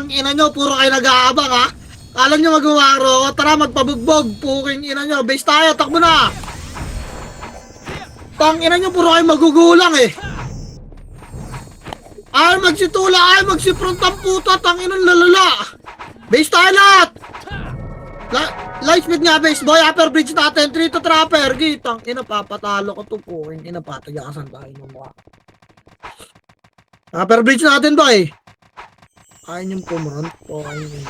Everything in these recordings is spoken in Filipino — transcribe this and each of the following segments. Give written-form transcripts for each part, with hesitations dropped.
Tang ina nyo, puro kayo nag-aabang ha. Alam nyo mag-uwaro, tara magpabugbog. Puking ina nyo, base tayo, takbo na. Tang ina nyo, puro kayo magugulang eh. Ay magsitula, ay magsifront ang puta, tang ina lalala. Base tayo lahat. Light speed nga base boy, upper bridge natin, 3 to trapper. Gitang ina, papatalo ko to po. Ina, patagasan tayo ng mukha. Upper bridge natin boy. Ayun yung pumront po. Ayun yung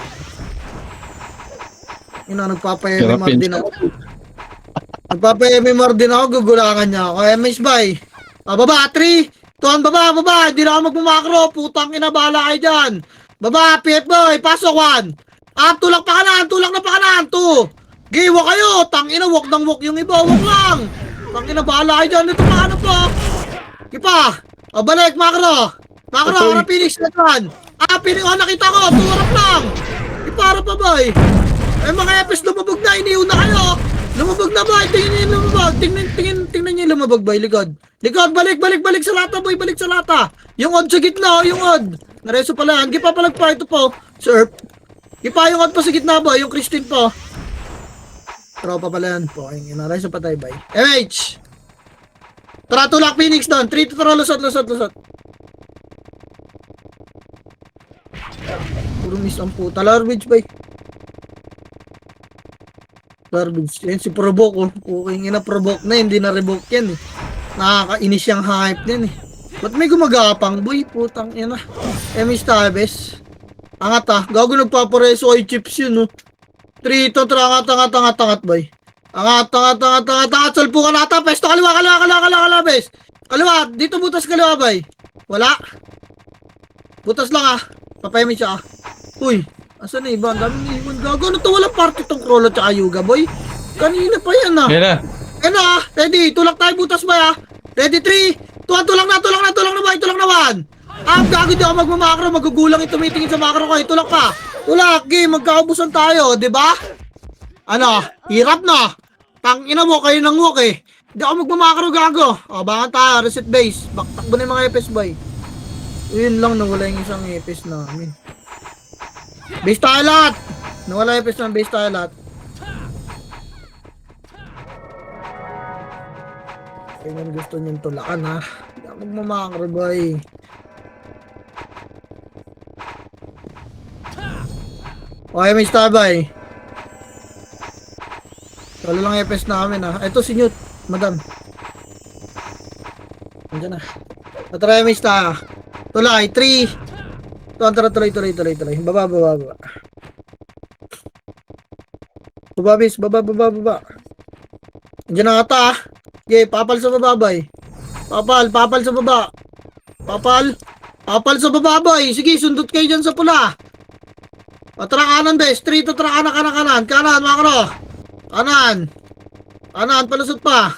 ina, nagpapa-MMR din ako. Nagpapa-MMR din ako, gugulangan niya ako. MS boy. Baba, 3, 2, baba. Hindi na ako magmamakro. Putang ina, bahala kayo dyan. Baba, PF boy, pasok 1. Tulak pa kanan, tulak na pa kanan, 2. Giwa kayo, tangina, walk ng walk yung iba, walk lang. Tangina, bahala kayo dyan, ito pa, ano po. Ipa, balik, makro, harap Phoenix na dyan. Phoenix, nakita ko, turap lang. Ipara pa ba eh. Mga epis lumabog na, iniuna kayo. Lumabog na ba, tingnan nyo lumabog. Tingnan nyo lumabog ba, likod. Balik sa lata boy, balik sa lata. Yung odd sa gitna, yung odd. Nareso pala yan, gipa palagpa ito po. Sir. Ipa yung odd pa sa gitna ba? Yung Christine po. Tropa pala yan po. Ayun, inaray sa patay bay. MH! Tara, tulak Phoenix doon. 3 to tara, lusot. Puro miss ang puta. Larbage bay. Larbage. Yan si Provoke. Kuking ina, Provoke na. Hindi na revoke yan eh. Nakakainis yung hype din eh. Ba't may gumagapang boy? Putang ina. MH Tabes. Angat gago nagpapareso ay chips yun no. 3 to tara, angat boy. Angat, salpo ka nata, pesto kaliwa, bes. Kaliwa, dito butas kaliwa bay. Wala. Butas lang papayami siya Uy, asan na iba? Ang daming iwan gago. Ano to, walang party tong Krolo tsaka Yuga boy. Kanina pa yan Yan na, ready, tulak tayo butas ba Ready, 3, 2, tulak na boy, tulak na 1. Gago di ako magmamakro, magugulang yung tumitingin sa makro ko. Tulak pa. Tulak, game, magkaubusan tayo, di ba? Ano, hirap na. Tangina mo, kayo nang walk eh. Di ako magmamakro, gago. Bangan tayo, reset base. Baktakbo na yung mga epes boy. Yun lang, nawala yung isang epes namin. Base tayo lahat. Nawala epes na, base tayo lahat. Kaya gusto niyong tulakan ha. Di ako magmamakro boy. Okay, may stabay. Wala lang FS namin Ito si Newt, madam. Andiyan na. Natry may star. Tulay, 3. Tuloy. Baba. Baba. Andiyan na ata Okay, papal sa baba bay. Papal sa baba. Papal sa baba bay. Sige, sundot kayo dyan sa pula. Tara kanan bes, 3 to tara kanan, makro. Kanan, palusot pa.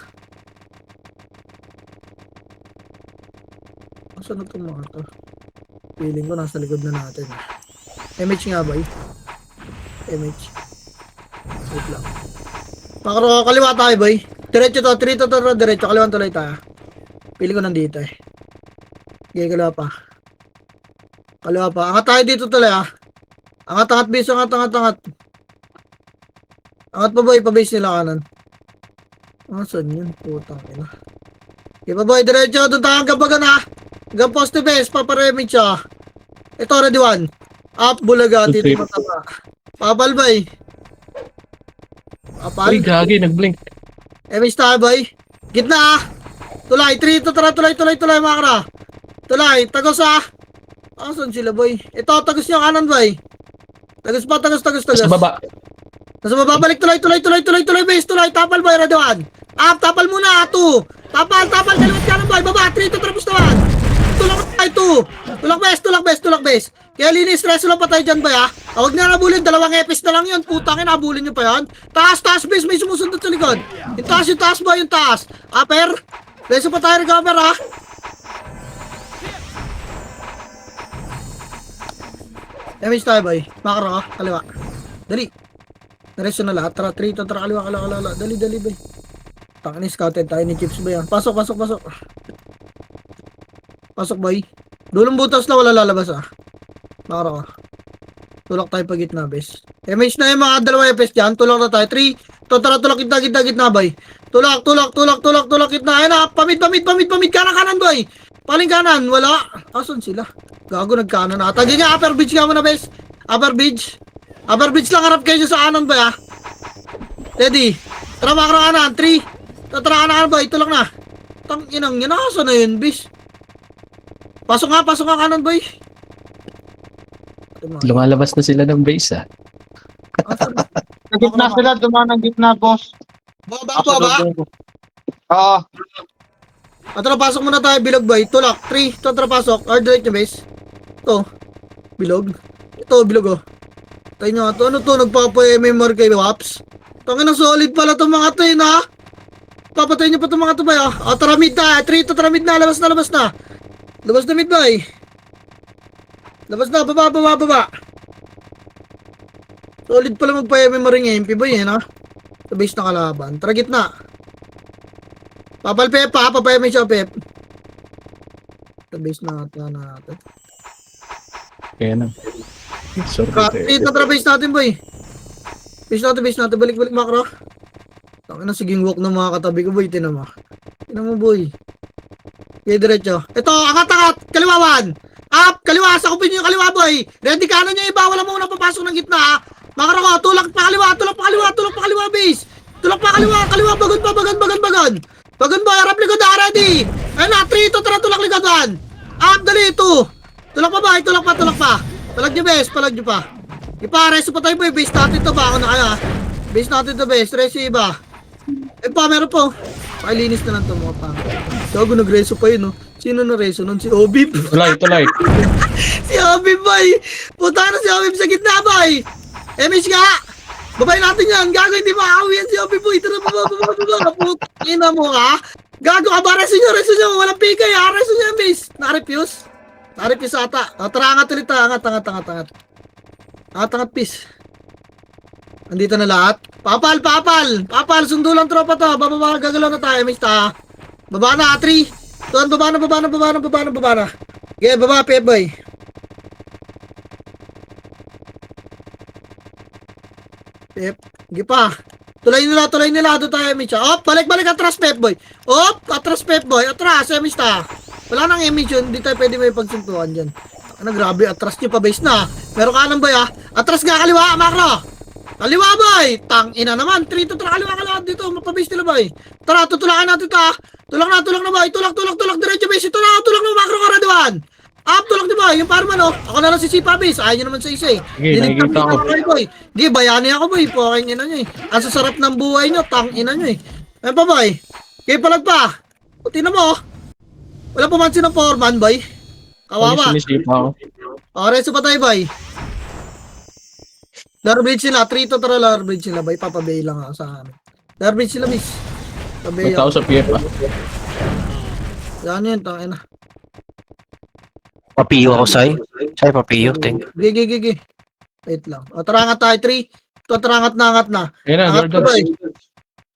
Saan na itong mga to? Feeling ko nasa likod na natin. MH nga ba MH. Wait lang. Makro, kaliwa tayo boy. Diretso to, 3 to diretso, kaliwan tuloy tayo. Feeling ko nandito Okay, kaliwa pa. Angat tayo dito tuloy Angat base, angat. Angat pa boy, pa-base nila kanan. Saan yun? Putang ina. Okay pa boy, diretso, doon tayo hanggang bagan Hanggang poste base, paparemit siya. Ito, ready 1. Up, bulaga, tito mataba. Papal boy. Papal. Uy, gagi, nag-blink. MH tayo boy. Gitna Tulay, 3 to tara, tuloy makra. Tulay, tagos saan sila boy? Ito, tagos niya kanan boy. Tagos. Sa baba. Nasa baba, balik, tuloy, base, tapal boy, ready 1. Tapal muna, 2. Tapal, kaliwat kanan boy, baba, 3 to trapos naman. Tulak base. Kaya linis, stress lang pa tayo dyan boy Huwag na nabulin, 2 epis na lang yun. Putangin, nabulin nyo pa yan. Taas base, may sumusundot sa likod. Yung taas boy, yung taas. Upper, beso pa tayo recover Damage tayo boy. Makaro kaliwa. Dali. Nareso na lahat. Tara, 3 to tara, kaliwa. Dali boy. Tangin, scouted tayo ni Chips boy Pasok. Pasok boy. Dulong butas na wala lalabas Makaro Tulak tayo pa gitna, bes. MH na yung mga dalawa FS dyan. Tulak na tayo. 3. Tara, tulak gitna, boy. Tulak, gitna. Ayun na, pamid. Kanan, boy. Paling kanan, wala. Asan sila? Gago, nagkanan ata. Ganyan, upper bridge ka muna, bes. Upper bridge lang, harap kayo sa kanan, boy, ha. Ready. Tara, makro kanan. 3. Tara, kanan, boy. Tulak na. Inang yan. Asan na yun, bes? Pasok nga kanan, boy. Lumalabas na sila ng base, Asan na? Sa gitna sila, dumaan ng gitna, boss. Baba. Oo. Tara, pasok muna tayo, bilog boy. Tulak, 3. Tara, pasok. Direct na base. Ito. Bilog. Ito, bilog oh. Tayo nyo, ano to? Nagpapa-MMR kay Waps. Tangin na solid pala itong mga to yun ha. Papatayin nyo pa itong mga to boy ha. Tara mid na. 3 to tara mid na. Labas na. Labas na mid boy. Labas na. Baba. Solid pala magpa-MMR ng MP boy yun ha. Sa base na kalaban. Tara gitna. Papalpep pa, papayamay siya, Pep. Sa base natin. Kaya na. Sorry. Ito, tara base natin, boy. Base natin. Balik, makro. Tangin na, siging walk ng mga katabi ko, boy. Tinan mo, boy. Okay, diretso. Ito, angat. Kaliwawan. Up, kaliwa. Sakupin nyo yung kaliwa, boy. Ready kanan nyo iba. Wala mo unang papasok ng gitna, ha. Makro ko, tulak pa kaliwa, base. Tulak pa kaliwa. Bagon. Bagon boy, harap likod na, ready! Ayun na, 3, ito, tara, tulak likodan! Up, dali, 2! Tulak pa ba? Tulak pa. Palag nyo pa. Reso pa tayo boy, base natin to ba? Ako na kaya. Base natin to, base. Reso iba. Meron po. Pakilinis na lang to mga pang. Gago, nag-reso pa yun, no? Sino na reso nun? Si Obib. Tulay. Si Obib, boy! Puta na si Obib sa gitna, boy! MH nga! Babay natin yan! Gago, hindi makakawi yan si Obib, boy! Tara, baba! Putang mo ka! Gago ka ba? Reso nyo! Walang pigay, ha! Reso nyo yan, base! Nakarefuse ata. Tara, angat ulit, ha! Angat, peace. Andito na lahat. Papal! Sundo lang tropa to. Bababa, gagalaw na tayo, MH ta. Baba na, 3. Tuan, baba na. Okay, baba, Pep, boy. Pep, hindi pa. Tulay nila. Doon tayo, MH. Balik, atras, Pep, boy. Atras, MH ta. Wala nang MH yun. Hindi tayo pwede may pagsuntuan dyan. Grabe, atras nyo pa, base na. Meron ka ng boy, ha. Atras nga, kaliwa, makro. Kaliwa, boy. Tangina naman. 3 to tara, kaliwa dito. Mapabase nila, boy. Tara, tutulakan natin ta. Tulak na, boy. Tulak. Diretso, base. Ito na, tulak na, makro, karaduan. Tulak na, boy. Yung parman, oh. Ako na lang si Sipa, base. Ayaw nyo naman sa isa, eh. Sige, nakikita ko. Boy. Di, bayani ako, boy. Puking ina nyo, eh. Ang sasarap ng buhay nyo. Tangina nyo, eh. Ayun pa, boy. Kaya palag pa. Puti na mo, oh. Wala pumansin ng foreman, boy. Kawawa. Sinisipa ako. Reso pa tayo, boy. Lower bridge sila. 3 to tara, lower bridge sila, boy. Papabay lang ako sa amin. Lower bridge sila, miss. Pabay May tao sa PF, Yan yun, tangin na. Papiyo ako, Sai. Sai, papiyo. Thank you. Gigi. Wait lang. Tara, angat tayo. 3. Ito, tara, angat na. Ayun na, Angat Gordon. to, boy.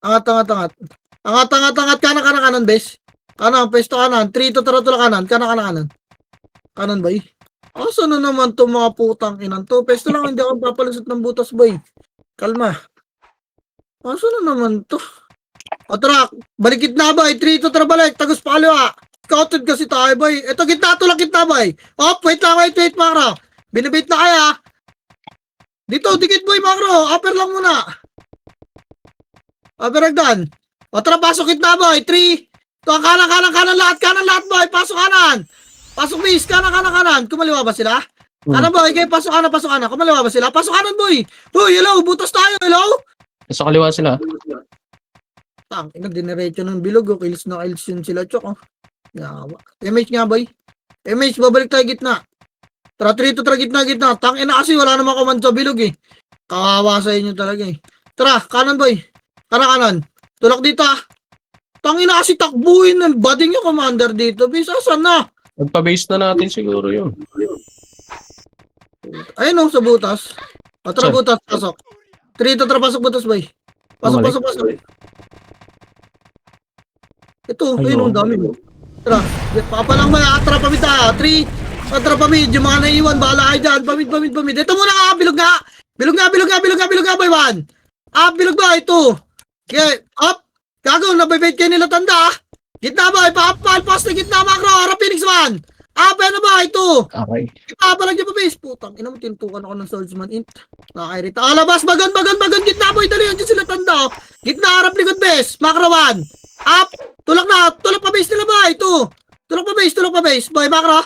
Angat. Kanan, bes. Kanan, pesto kanan. 3 to tara, tulak kanan. Kanan. Kanan, boy. Asa na naman to mga putang inan to? Pesto lang, hindi ako papalusot ng butas, boy. Kalma. Asa na naman to? Tara, balikit na, boy. 3 to tara, balik. Tagus pa kaliwa. Scouted kasi tayo, boy. Ito, tulak kita, boy. Wait, makro. Binibait na kaya. Dito, dikit, boy, makro. Upper lang muna. Upper agdan. Tara, pasok kita, boy. 3. Ito, kanan lahat, boy. Pasok kanan. Pasok, miss. Kanan. Kumaliwa ba sila? Kanan, boy. Okay, pasok kanan. Kumaliwa ba sila? Pasok kanan, boy. Boy, hello. Butas tayo, hello. Sa kaliwa sila. Diniretso ng bilog. Kills na kills yun sila, chok. Yawa. MH nga, boy. MH, babalik tayo gitna. Tara, 3 to tara, gitna. Tangina kasi wala namang command sa bilog, eh. Kawawa sa inyo talaga, eh. Tara, kanan, boy. Kanan. Tulak dito, ah. Tangina kasi takbuhin ng bading yung commander dito. Bisa, saan na? Magpa-base na natin siguro yun. Ayun, oh, sa butas. Tara, Saan? butas, pasok. 3 to tara, pasok butas, boy. Pasok. Ito, ayun, ang dami mo. Tara, papalang ba? Tara, pamita. 3, Patra pamid, yung mga naiwan, bahala kayo dyan. Pamid. Ito muna nga, bilog nga. Bilog nga, boy, one. Up, bilog ba, ito. Okay, up. Gago, nabibait kayo nila tanda, ah. Gitna ba, ipapalpas na gitna, makro, harap Phoenix man. Up, ano ba, ito. Okay. Ipapalag niya pa, base. Putang, ina mo, tintukan ako ng Swordsman Int. Nakairita. Alabas, bagan, gitna, boy, dali, yan sila tanda, oh. Gitna, harap, likod, base. Makro, one. Up, tulak pa, base nila ba, ito. Tulak pa, base. Boy, makro.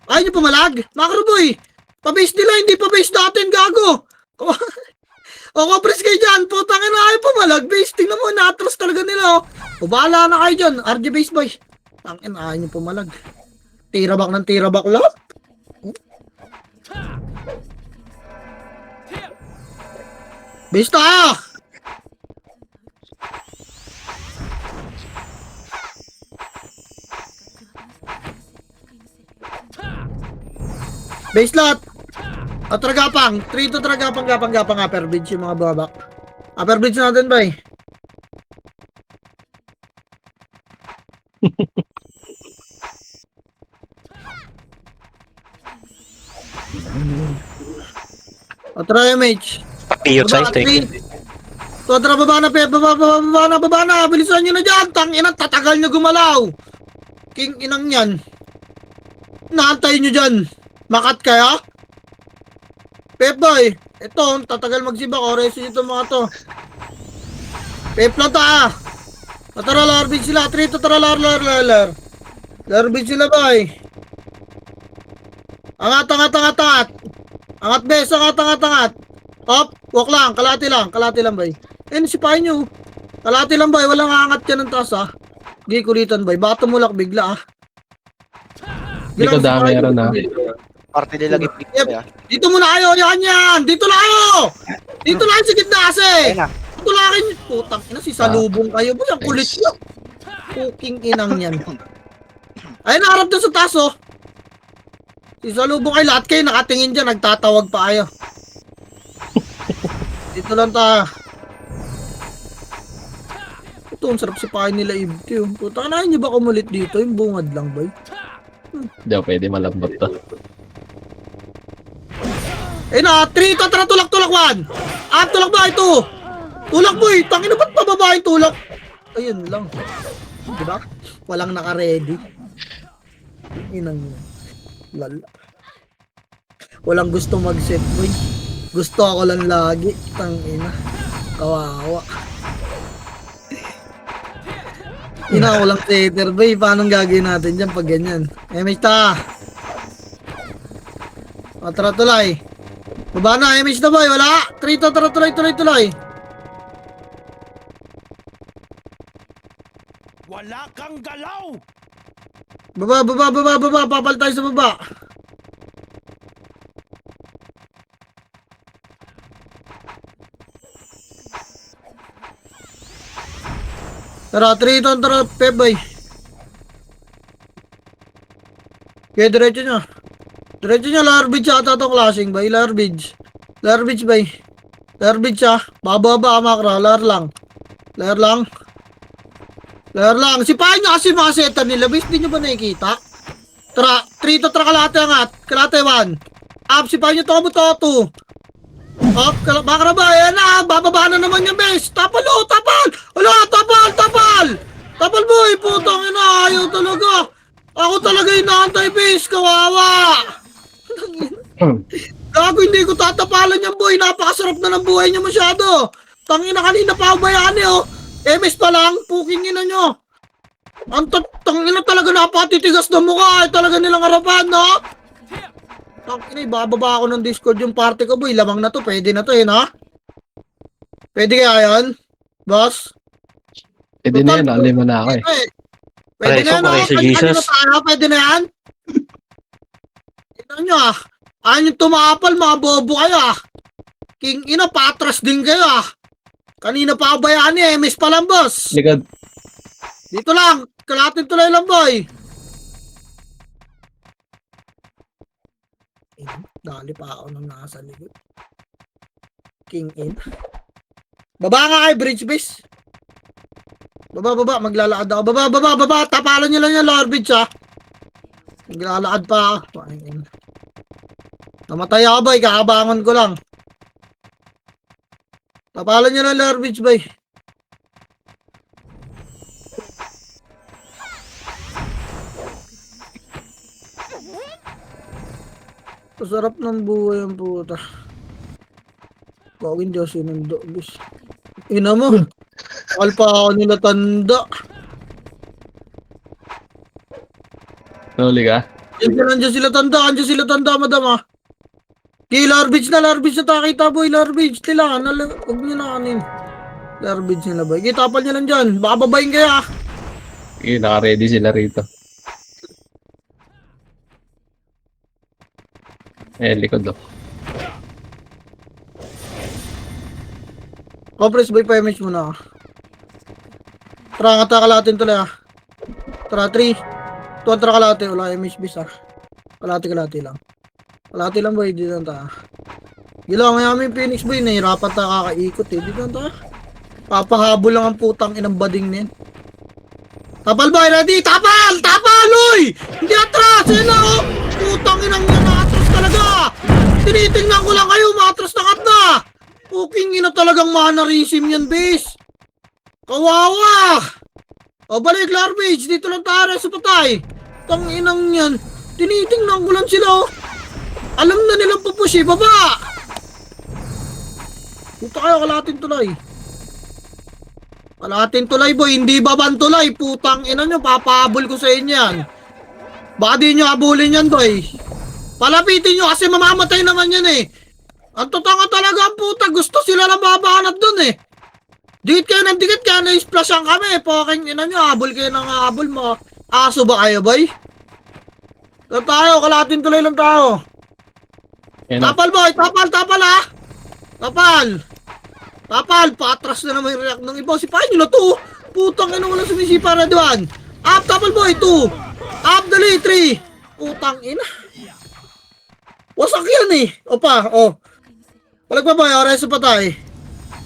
Ayaw niyo pumalag? Makro, boy. Pa-base nila, hindi pa-base natin, gago. O, kapres kayo dyan. Putang ina, ayaw pumalag. Base, tingnan mo, na-atras talaga nila, oh. O, bahala na kayo dyan. RG base, boy. Tangin, ayaw niyo pumalag. Tirabak ng tirabak lang. Base tayo. Base lot. O, tragapang. 3 to tragapang, gapang, upper bridge yung mga babak. Upper bridge natin, bay. O, try MH. Papiyot side, take. To, tara, baba na. Bilisan nyo na dyan. Tanginang, tatagal nyo gumalaw. King inang yan. Naantay nyo dyan. Makat kaya? Pep boy. Ito, tatagal magsibak. Oresin ito mga to. Pep lang ta. Tara, larbid sila. 3 to tara, lar. Larbid sila boy. Angat. Angat bes, angat. Up, walk lang. Kalati lang boy. Sipahin nyo. Kalati lang boy. Walang angat ka ng taas ah. Di kulitan boy. Baka tumulak bigla ah. Hindi ko dami meron na. Party nila Yep. gipit. Dito muna kayo, yan. Dito lang kayo. Dito lang sa gitna kasi. Dito lang kayo. Putang ina, si salubong kayo. Boy, ang kulit nyo. Puking inang yan. Ayun, naharap doon sa taas, oh. Si salubong kayo, lahat kayo nakatingin dyan. Nagtatawag pa kayo. Dito lang ta. Ito, ang sarap sipahin nila ibti, oh. Putang ina, nyo ba kumulit dito? Yung bungad lang, boy. Hindi ako pwede malambot to. Ayun na, 3 to, tara, tulak, 1. Tulak ba ito? Tulak boy, tangina ba't pababa yung tulak? Ayun lang. Diba? Walang naka-ready. Inang lala. Walang gusto mag-set boy. Gusto ako lang lagi. Tangina. Kawawa. Ina, walang setter boy. Paano gagawin natin dyan pag ganyan? Mista. Tara, tulay. Baba na, MH na boy, wala. 3 to, tara, tuloy. Wala kang galaw! Baba, papal tayo sa baba. Tara, 3 to, tara, Pep boy. Kaya diretso nyo. Lower bridge ata itong classing bay. Lower bridge bay. Lower bridge ah. Bababa makra. Lower lang. Sipahin nyo kasi mga setter nila. Base, di nyo ba nakikita? Tara, 3 to tara kalate angat. Kalate 1. Up, sipahin nyo to. Up, makra ba? Ayan na. Bababa na naman yung base. Tapal. Ala, tapal. Tapal boy. Putang ina. Ayaw talaga. Ako talaga yung naantay base. Kawawa. Gago, hindi ko tatapalan yan boy. Napakasarap na ng buhay niya masyado. Tangina kanina pa ako bayani oh. MS pa lang, puking ina nyo. Ang tangina talaga napatitigas na mukha. Talaga nilang harapan no. Tangina, ibababa ako ng Discord yung party ko boy. Lamang na to, pwede na to eh na. Pwede kaya yan? Boss? Pwede na yan, alim mo na ako eh. Pwede na yan oh. Si Jesus. Pwede na yan. Tignan nyo ah. Ayaw yung tumapal, mga bobo kayo ah. King ina, patras din kayo ah. Kanina pa ako bayani eh, miss pa lang boss. Likod. Dito lang, kalating tuloy lang boy. Dali pa ako nang nasa likod. King in. Baba nga kay bridge base. Baba, maglalakad ako. Baba. Tapalan nyo lang yung lower bridge ha. Naglalakad pa ako. Namatay ako, boy. Kakabangon ko lang. Tapalan nyo ng garbage, boy. Masarap ng buhay ang puta. Gawin Diyos yun ang dobis. Ina mo. Akal pa ako nila tanda. Nuli ka? Andiyan sila tanda, madam ah. Okay, larbage na takita boy, larbage nila. Huwag nyo na kanin. Larbage nila boy. Okay, tapal nyo lang dyan. Baka babayin kaya. Okay, naka-ready sila rito. Likod oh. Compress boy, pa-image muna. Tara, kalatin tuloy ah. Tara, 3. Tuwan tara kalati, wala image bis ah. Kalati lang. Kalati lang boy, dito lang ta. Gila nga yung Phoenix boy, nahirapan ta kakaikot eh. Dito lang ta. Papahabol lang ang putang inang bading nin. Tapal boy, ready? Tapal! Uy! Hindi atras! Yan na oh! Putang inang yan, atras talaga! Tinitingnan ko lang kayo, matras na kat na! Puking ina talagang mannerism yan, base! Kawawa! O balik, garbage! Dito lang tayo sa patay! Tang inang yan! Tinitingnan ko lang sila oh! Alam na nilang pupushi, baba! Puta kayo, kalatin tulay! Kalatin tulay boy, hindi baban tulay! Putang ina nyo, papahabol ko sa inyo yan! Baka di nyo habulin yan boy! Palapitin nyo kasi mamamatay naman yan eh! Ang totanga talaga ang puta, gusto sila lang babanat dun eh! Dikit kayo ng dikit, kaya na-splashan kami. Poking ina nyo, habol kayo ng habol mo. Aso ba kayo, boy? Ito tayo, kalatin tuloy lang tayo. Tapal, boy, tapal ha. Tapal, patras na naman yung react ng iba. Sipahin nyo na to. Putang ina, walang sumisipa na diwan. Up, tapal, boy, 2. Up, dali, 3. Putang ina. Wasak yan eh. Opa, oh. Balik pa, boy, oras pa tayo.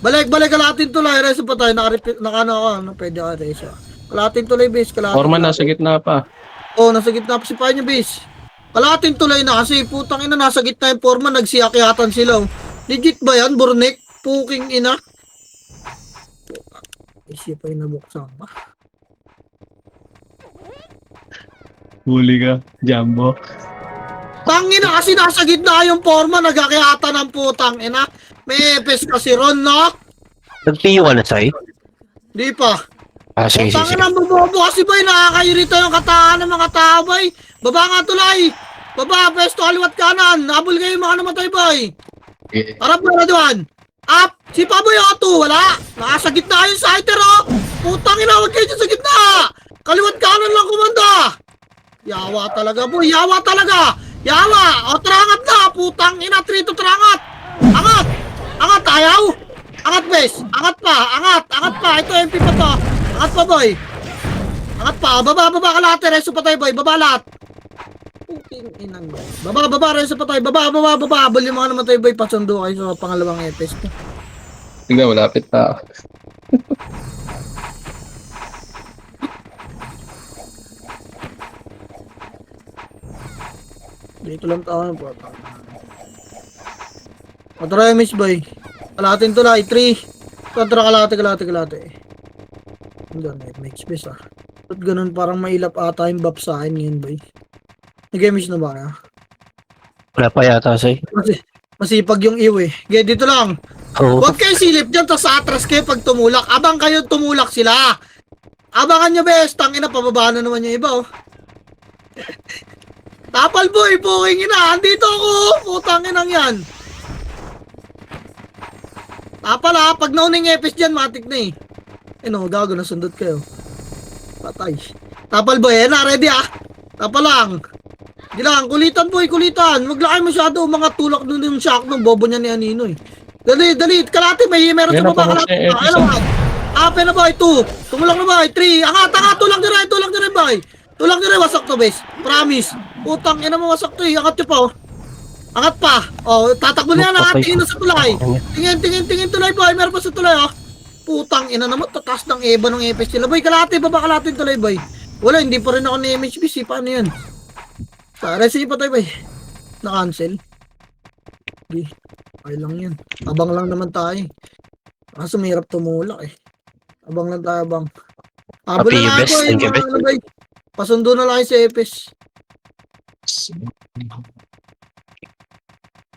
Balik kalatin tulay, reso pa tayo, nakano ako, pwede ako reso. Kalatin tulay, base, kalatin. Forman nasa gitna pa. Oo, nasa gitna pa si Payo niya, base. Kalatin tulay na kasi, putang ina, nasa gitna yung Forman, nagsiakyatan sila. Legit ba yan, Burnek? Puking ina. Isip pa yung nabuksan ba? Huli ka, Jumbo. Tangina kasi nasa gitna yung Forman, nagakyatan ng putang ina. May epes kasi ron, no? Nag-PU ka na, Sai? Di pa. Ah, sige. Tangin ang bobobo kasi boy, nakakairita yung kataan ng mga tao boy. Baba nga tulay. Baba, pesto, kaliwat kanan. Nabul kayo mga namatay boy. Harap mo na doon. Up, si Paboy Otto, wala. Nasa gitna yung sighter oh. Putang ina, huwag kayo dyan sa gitna. Kaliwat kanan lang kumanda. Yawa talaga boy, yawa talaga. Yawa, o trangat na. Putang ina, trito trangat. Angat, ayaw. Angat, bes. Angat pa. Ito, MP pa to. Angat pa, boy. Angat pa. Baba kalate. Reso pa tayo, boy. Baba lahat. Puting inang. Baba. Reso pa tayo. Baba. Habol yung mga naman tayo, boy. Pasundo kayo sa pangalawang EPS. Tingnan, malapit na. Dito lang tayo, po. Matara miss boy. Kalatin tulay, 3. Kontra kalate. Hanggang may space ah. Ba't ganun parang mailap ata yung buff sa akin ngayon boy? Nag-miss na ba kaya? Wala pa yata, Sai. Masipag yung iwi. Okay, dito lang. Oo. Huwag kayo silip dyan, tas atras kayo pag tumulak. Abang kayo tumulak sila. Abangan nyo bes, tangina, pababa na naman yung iba oh. Tapal boy, puking ina, andito ako. Putang inang yan. Tapal ha, pag nauning epis dyan, matik na eh. No, gago, nasundot kayo. Patay. Tapal boy, ready ah. Tapal lang. Di lang, kulitan boy, kulitan. Maglakay masyado, mga tulak nun yung shock nung bobo niya ni Anino eh. Dali, kalate, meron sa baba, kalate. Ape na boy, 2. Tumulak na boy, 3. Angat, tulang din boy. Tulang din, wasak to bes. Promise. Putang ina mo, wasak to eh. Angat nyo pa oh. Angat pa. Oh, tatakbo na yan ang tingin na sa tulay. Tingin tulay boy. Meron pa sa tulay oh. Putang ina naman. Tataas ng eba ng EPS nila. Boy, baba kalate tulay boy. Wala, hindi pa rin ako ni MHBC. Paano yan? Resi patay ba eh. Na-cancel. Okay. Okay lang yan. Abang lang naman tayo. Kaso mahirap tumulak eh. Abang lang tayo, abang. Abang Happy na best, ako eh, thank you, mga best. ano ba eh. Pasundo na lang kayo sa Epes.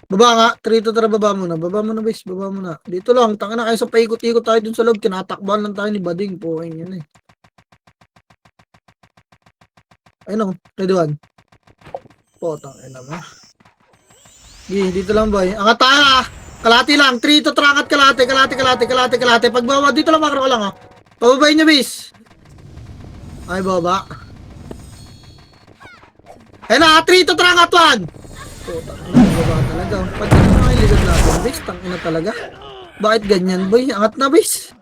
Baba nga, Trito, tara baba muna. Baba muna, bes. Baba muna. Dito lang, tanga na kayo sa paikot-ikot tayo dun sa loob. Tinatakban lang tayo ni Bading po. Ayun yan eh. Ayun o, ready one. Potang, ayun naman. Dito lang boy. Angat tayo ah. Kalati lang. Trito, trangat kalate. Kalate. Pagbawa, dito lang makro ka lang ah. Pababayin niyo, bis. Ay, baba. Ayun na, Trito, trangat one. Potang, baba talaga. Pag ganyan mga iligad natin, bis. Tangina talaga. Bakit ganyan, boy? Angat na, bis.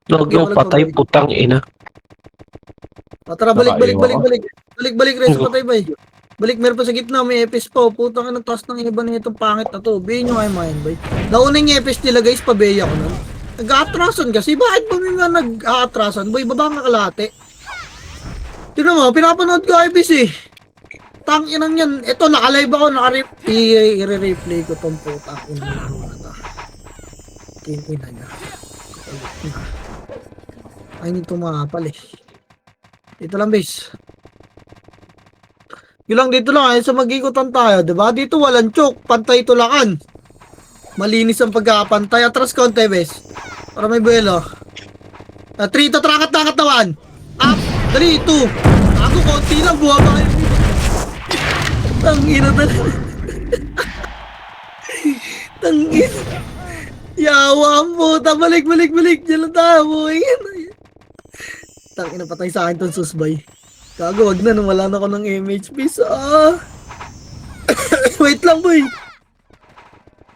Huwag yung patay, putang ina. Tara, balik, Nakaiwan Reso, patay, bay. Balik, meron pa sa gitna, may epis pa. Putang ina, taas ng iba na itong pangit na to. Bayin nyo kayo mayan, bay. Nauna yung epis nila, guys, pabeya ko nun. Nag-aatrasan kasi, bakit ba may nga nag-aatrasan? Boy, baba nga kalate. Tignan mo, pinapanood ko epis eh. Tang inang yan. Ito, nakalive ako, i-replay ko tong putang ina na to. Ina niya. Ay, nito makapal eh. Dito lang, base. Yun lang, dito lang. Sa mag-ikutan tayo, diba? Dito walang choke. Pantay tulakan. Malinis ang pagkakapantay. Atras konti, base. Para may buwelo. 3 to trangat tawan. Up. Dali, 2. Ako, konti lang. Buha ba kayo? Tangina talaga. Tangina. Yawa ang puta. Balik. Diyan lang tayo. Buhay. Tangina, patay sa akin tong susbay. Gago, wag na, wala na ako ng image piece. Wait lang, boy.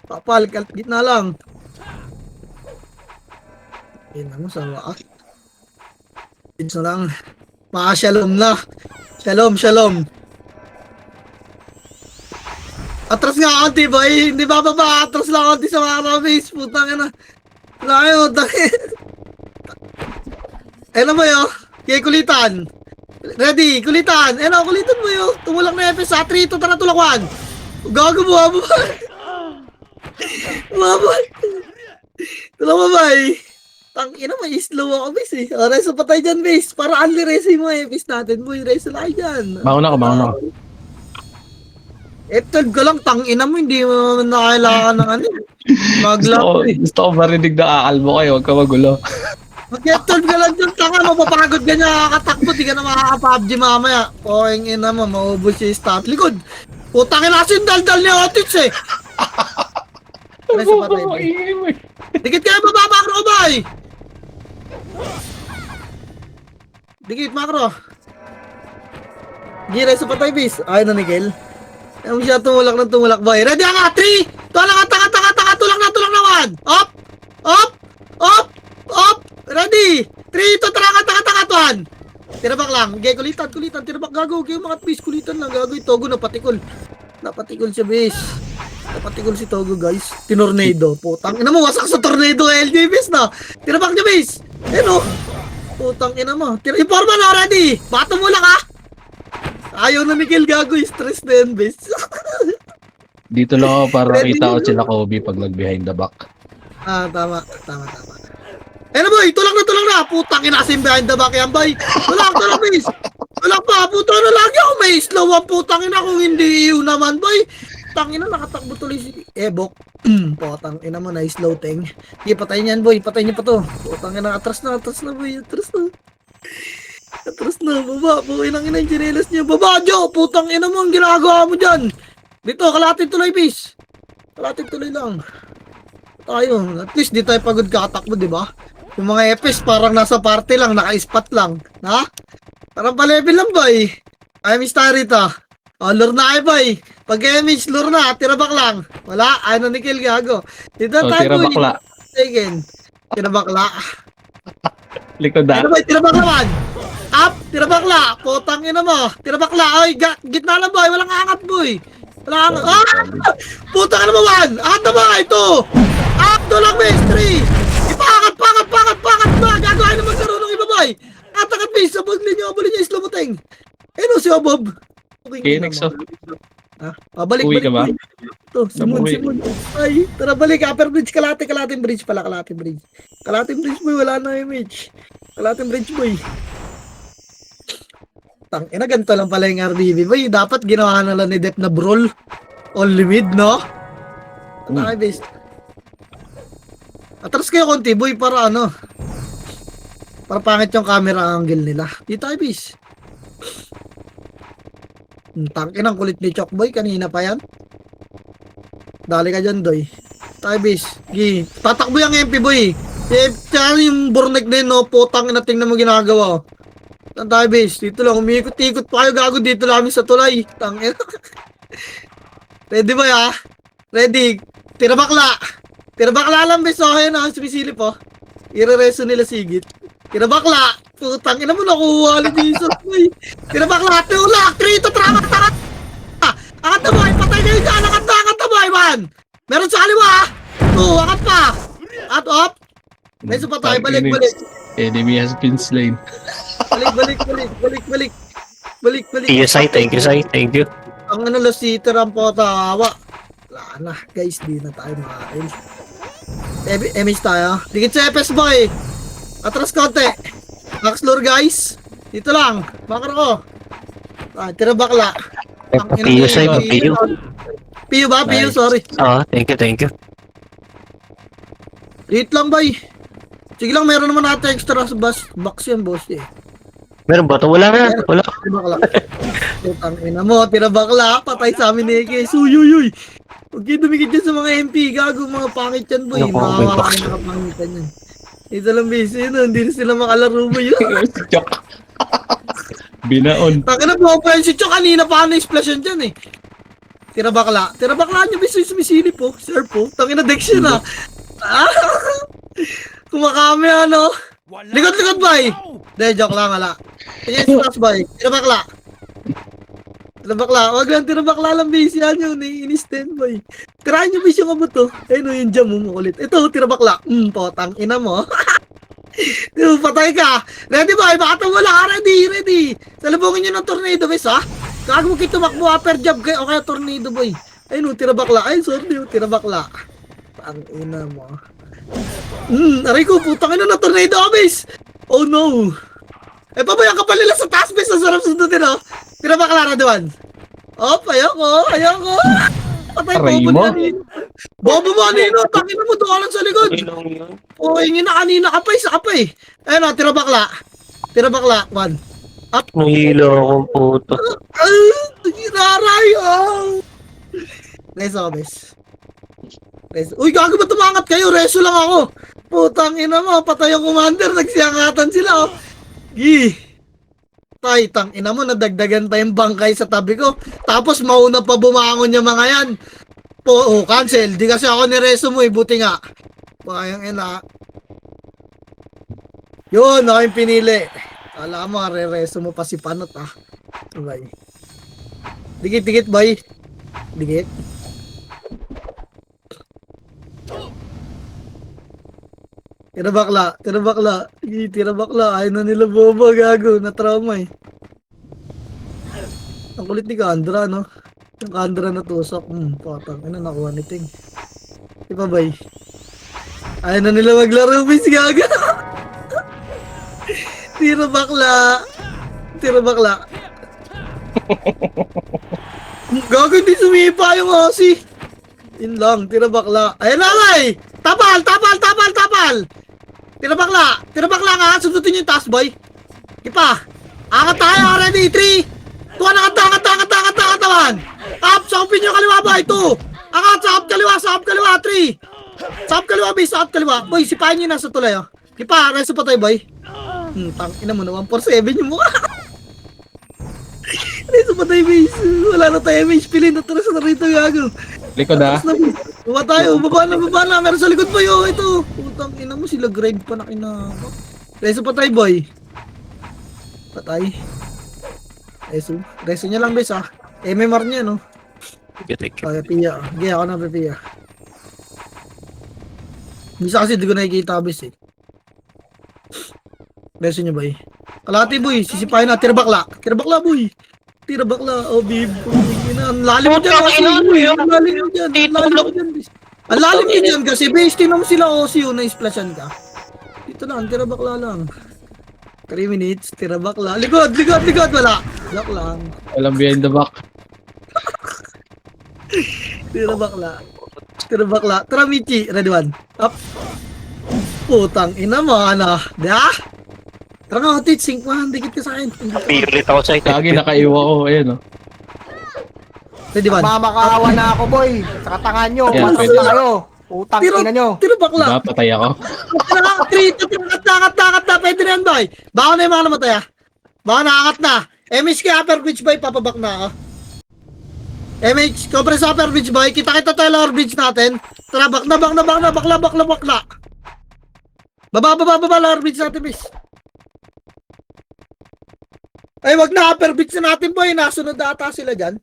Papal, gitna lang. Yun na mo, sawa. Pins na lang. Shalom na. Shalom. Atras nga konti, boy. Hindi ba atras lang konti sa mga rabis. Putang ina. Wala kayo, ano mo yun? Kaya kulitan. Ready, kulitan. Kulitan mo yun. Tumulak na FS sa 3. Tara tulakwan. Gago mo, abay. Tulak Tangina, may slow ako, base eh. Reso patay dyan, base. Para only reso mo FS natin, boy. Reso lang dyan. Bangon ako. F12 ko lang, tangina mo. Hindi mo na kailangan ng ano. Gusto ko marinig na aalmo kayo. Huwag ka magulo. Mag-F12 ka lang dyan, tanga, mapapagod ka niya, kakatakbo, di ka na makaka-PUBG mamaya. Poing ina mo, maubos yung stat. Likod. Putangin na yung daldal ni Otits eh. Reso patay. Dikit kayo baba, makro, bay. Dikit, makro. Reso patay, bis. Ay, nanigil. Ayaw mo siya tumulak, bay. Ready nga, 3. Tanga, tulak na 1. Up. Ready! 3 to tara 1. Tirabak lang. Okay, kulitan. Tirabak, gago. Okay, mga bis, kulitan lang. Gago, Togo napatikol. Napatikol siya, bis. Napatikol si Togo, guys. Tinornado. Putang ina mo, wasak sa tornado LJ, bis, na. Tirabak niya, bis. Putang ina mo. Informa na, ready. Bato mo lang, ha. Ayaw na ni Kill, gago. Stress na yan, bis. Dito lang ako para makita ko sila Kobe pag nag-behind the back. Tama. Boy, tulak na. Putang ina, sim behind the back yan, boy. Tulak, bis. Tulak pa, putang ina lagi ako. May slow ang putang ina kung hindi iyo naman, boy. Tangina, nakatakbo tuloy si Ebok. Putang ina mo, na-slow ting. Sige, patayin yan, boy. Patayin niyo pa to. Putang ina, atras na, boy. Atras na, baba. Buhay ng ina yung chinelas niya. Baba, Jo. Putang ina mo, ang ginagawa mo dyan. Dito, kalatin tuloy, bis. Kalatin tuloy lang. Tayo. At least di tayo pagod kakatakbo, di ba? Yung mga epes parang nasa party lang, naka-spot lang. Ha? Parang pa-level lang, boy. Ay, miss tayo rito. Lure na kayo, boy. Pag image, lure na. Tirabak lang. Wala. Ay, nanikil, gago. Dito tayo, boy. Tirabakla. Again. Tirabakla. Likod na. Boy? Tirabak naman. Up. Tirabakla. Putang ina mo. Tirabakla. Oy, gitna lang, boy. Walang angat, boy. Walang angat. Putang ina mo, man. Angat na ba? Ito. Up. Lang, base. 3. Ipaangat ba? Gagawin naman karoon ng iba, boy. Atakat, base. Abulin niyo. Slow mo, ting. Si Obob. Phoenix, oh. Ha? Balik, Uwi balik, ka ba? boy. Ito, Simon, Nabuwi. Simon. Ay, tara balik. Upper bridge, kalating bridge pala, kalating bridge. Kalating bridge, boy. Wala na image. Kalating bridge, boy. Ina, ganito lang pala yung RDB, boy. Dapat ginawa na lang ni Dep na brawl. Only mid, no? Atake base. Atras kayo konti, boy, para ano. Para pangit yung camera angle nila. Dito tayo, base. Tangin ang kulit ni Chok, boy. Kanina pa yan. Dali ka dyan, doy. Tayo, base. Gi. Tatakbo yung MP, boy. Tsaka yung Bornek na yun, no? Putang ina, tingnan mo ginagawa. Saan tayo, base? Dito lang. Umiikot-ikot pa kayo, gago. Dito lang kami sa tulay. Tangin. Ready ba, ya? Ready. Tira bakla. Tira bakla lang, base. Okay na. Sumisilip, oh. Ire-reso nila sigit. Tira bakla. Putang ina mo, nakuha ni Jesus, boy. Tira bakla. Tulak. Trito, trama, tara. Angat na, boy. Patay kayo dyan. Angat na, boy, man. Meron sa kaliwa. Angat pa. At up. May isa pa tayo. Balik. Enemy has been slain. Balik. Thank you, Sai. Thank you, Sai. Thank you. Ang ano, Lositer ang potawa. Wala na, guys. Di na tayo makain. MS tayo. Dikit sa FS, boy. Atras konti. Max lure, guys. Dito lang. Makar ko. Tira bakla. Piyo, Sai. Piyo. Piyo ba? Piyo, Nice. sorry. Thank you. Dito lang, boy. Sige lang, meron naman natin extra sa box yan, boss, eh. Meron ba ito? Wala na. Wala. Tira bakla. Putang ina mo, tira bakla. Patay sa amin ni Ekes. Uyuy. Huwag kayo dumikit dyan sa mga MP. Gago, mga pangit yan, boy. Naku, may Makawa box. kayo nakapangitan yan. Ito lang, base. Yun, hindi na sila makalaro mo yun. Chok. Binaon. Taka na po pa yun si Chok. Kanina pa na splash yan dyan, eh. Tira bakla. Tira bakla nyo, base. Sumisili po. Sir po. Tangina dex yun, ah. Kumakami, ano. Wala Likod, kang bay. galaw! De, joke lang, ala. Kanya yung stars, boy. Tira bakla. Tira bakla. Wag lang, tira bakla lang, base. Yan yun, ini-stand, boy. Tirahan nyo, base, yung abot, to. Ayun, no, yung jam mo, makulit. Ito, tira bakla. Potang ina mo. Patay ka. Ready, boy. Baka wala ka. Ready. Salubungin nyo ng tornado, base, ha? Kag mo kayo tumakbo, upper jab kayo. O kaya tornado, boy. Ayun, no, tira bakla. Ay, sorry, tira bakla. Ang ina mo. Aray ko, putang ina na tornado, base. Oh, no. Pabayang ka pa nila sa taas, base. Ang sarap sundutin, oh. Tira bakla, Raduan. Oh, ayoko. Patay, Aray bobo mo. na Nino. Bobo mo, Nino. Tangin mo, doon ka lang sa likod. Ilong yun. Oh, ingin na kanina ka pa, isa ka pa, eh. Ayun, oh, tira bakla. Tira bakla, one. Nahilo akong puto. Ay, ginaray, oh. Nice ako, bes. Uy, gago ba tumangat kayo? Reso lang ako. Putang ina mo, patay yung commander. Nagsiyangatan sila, oh. Gi. Tay, tang ina mo, nadagdagan pa yung bangkay sa tabi ko. Tapos mauna pa bumangon yung mga yan. Cancel. Di kasi ako nireso mo, eh. Buti nga. Payang ina. Yun, ako yung pinili. Alam mo, re-reso mo pa si Panot, ah. Bye. Dikit, boy. Dikit. Tira bakla. Tira bakla. Ayaw na nila boba, gago. Na-trauma, eh. Ang kulit ni Kandra, no? Yung Kandra na tusok. Patang. Ano, nakuha ni Ting. Di ba, bay? Ayaw na nila maglaro, bis, gago. Tira bakla. Gago, hindi sumipa yung Aussie. Yun lang, tira bakla. Ayun na, bay! Tapal! Tira bakla nga, sundutin yung task, boy. Ipa. Angat tayo, ready, 3. 2, angat, naman. Up, sakupin nyo kaliwa, boy, 2. Angat, sakop kaliwa, 3. Sakop kaliwa, base, sakop kaliwa. Boy, sipahin nyo nasa tulay, oh. Ipa, reso pa tayo, boy. Tangina mo na, 147 yung mukha. Reso pa tayo, base. Wala na tayo, image, pilin, natras na rito, gago. Likod, ha? Baba tayo, baba na. Meron sa likod pa yun. Ito. Putang ina mo, sila grind pa na kinabak. Reso patay, boy. Patay. Reso niya lang, bes, ah. MMR niya, no? Thank you. Okay, piya. Gaya ako na, piya. Misa kasi di ko nakikita, bes, eh. Reso niya, boy. Kalati, boy. Sisipahin na. Tira bakla, boy. Tira bakla. Oh, babe. Ang lalim mo dyan. Putang ina mo yun. Ang lalim mo dyan. Ang lalim mo dyan, bis. Ang lalim mo dyan kasi base, tinan mo sila OCU na isplashan ka. Dito lang, tira bakla lang. 3 minutes, tira bakla. Likod, likod, likod. Wala. Lock lang. Walang behind the back. Tira bakla. Tira bakla. Tara, Michi. Ready one. Up. Putang ina mo, ano. Diya? Tara nga, Otit. Sync mo. Dikit ka sa akin. Pilit ako sa ito. Kagi nakaiwa ko, ayun oh. Ready one. Mamakaawa na ako, boy. Sa katangan nyo, Yeah, matas pwede. na kayo. Utang Tira, ina nyo. tira bakla. Diba, patay ako. Nakakat na. Pwede na yan, boy. Baka na yung mga namatay, ah. Baka nakakat na. MH ka, upper bridge, boy. Papabak na, ah. MH, compress upper bridge, boy. Kita-kita tayo lower bridge natin. Tara, bakla. Baba, lower bridge natin, miss. Ay, wag na, upper bridge na natin, boy. Nasunod na ata sila dyan.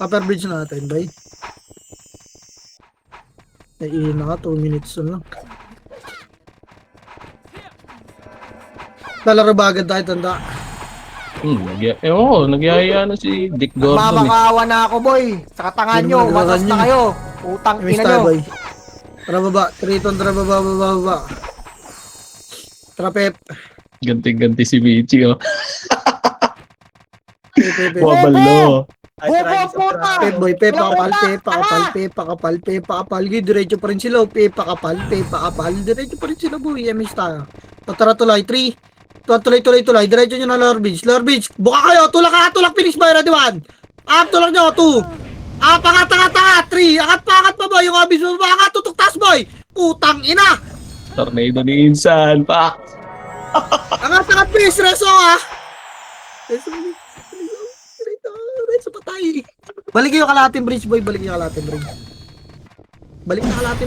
Upper bridge natin, boy. Ay, na ka, 2 minutes na lang. Lalaro ba agad tayo, tanda? Ewan ko, nagyaya na si Dick Gordon eh. Mamakaawa na ako, boy. Sa katangan nyo, Hindi mo matas nagagawa na yun. kayo. Utang Miss ina tayo, nyo. boy. Tara baba, Triton, tara baba. Tara, Pep. Ganti-ganti si Michi oh. Pep. Wabalo. Bobo, puta. Pep, boy, Pep, pakapal. Diretso pa rin sila, Pep, pakapal. Diretso pa rin sila, boy. Miss tayo. O, tara, tuloy, 3. Tuloy. Diretso nyo na lower bridge. Buka kayo, tulak, finish by ready 1. Tulak nyo, 2. Angat, 3. Angat pa, boy. Yung abis mo, angat, tutok taas, boy. Putang ina. Tornado ni Insan, pak. Angat, please, Reso, ah. Reso, patay. Balik yung kalating bridge, boy. Balik na kalating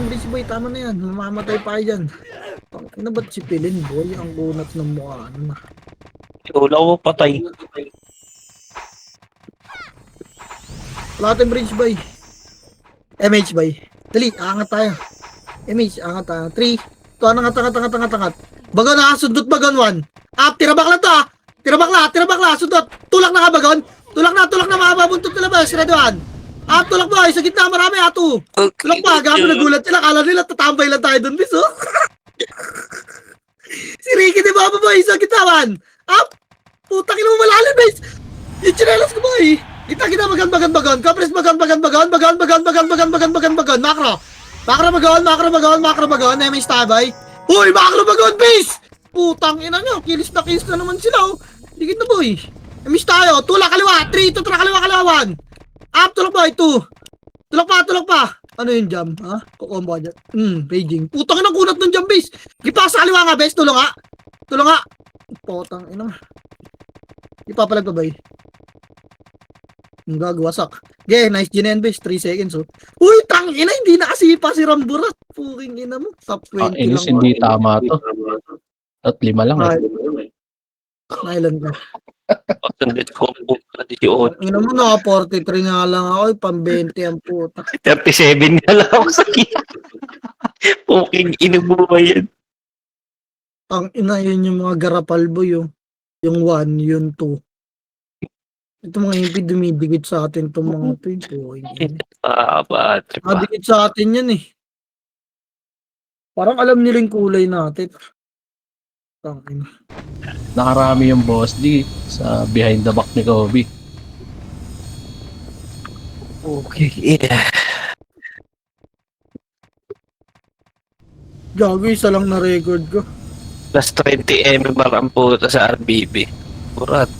bridge, boy. Tama na yan. Mamamatay pa kayo dyan. Ano ba't si Pilin, boy? Ang kunat ng mukha. Ano na? Wala ko patay. Kalating bridge, boy. MH, boy. Dali, angat tayo. MH, angat tayo. 3. Ito, angat. Bagon na, sundot bagon 1. Tira bakla to, ah. Tira bakla, sundot. Tulak na ka, bagon. Tulak na, mababuntot na labas. Ready 1. Tulak, boy. Sa gitna, marami, 2. Tulak pa, gabi nagulat sila. Kala nila, tatambay lang tayo dun, bis, oh. Si Ricky, di ba, boy? Sa gitna, 1. Putang ina mo malalim, guys. Yung chinelas ko, boy. Kita, bagon. Kapres, bagon. Makro bagon. MH tayo, boy. Uy, makro bagon, base. Putang ina nyo. Kilis na naman sila, oh. Digit na, boy. MH tayo. Tulak kaliwa. 3, tutra kaliwa, 1. Tulak, boy. 2. Tulak pa. Ano yung jam, ha? Kukombo ka dyan. Paging. Putang ina, kunat ng jam, base. Ipasa kaliwa nga, base. Tulong nga. Putang ina. Ipapalag pa, boy. Ang gagwasak. Okay, nice GNN base. 3 seconds, oh. Uy, tang ina, hindi nakasipa si Ramburat. Puking ina mo. Top 20 Inis, lang. hindi tama to. At 5 lang eh. Nailan ka. Sundit ko po. 18. Ina mo, naka 43 nga lang ako. Pang 20 ang puta. 37 na lang ako sa kina. Puking inubuhay yan. Ang ina, yun yung mga garapal boy, oh. Yung 1, yung 2. Ito mga MP dumidikit sa atin itong mga ito. Bad trip pa. Dikit sa atin yan eh. Parang alam nila yung kulay natin. Tangina. Nakarami yung boss D sa behind the back ni Kobe. Okay, Gago, isa lang na record ko. Plus 20 MMR ang puta sa RBB. Murat.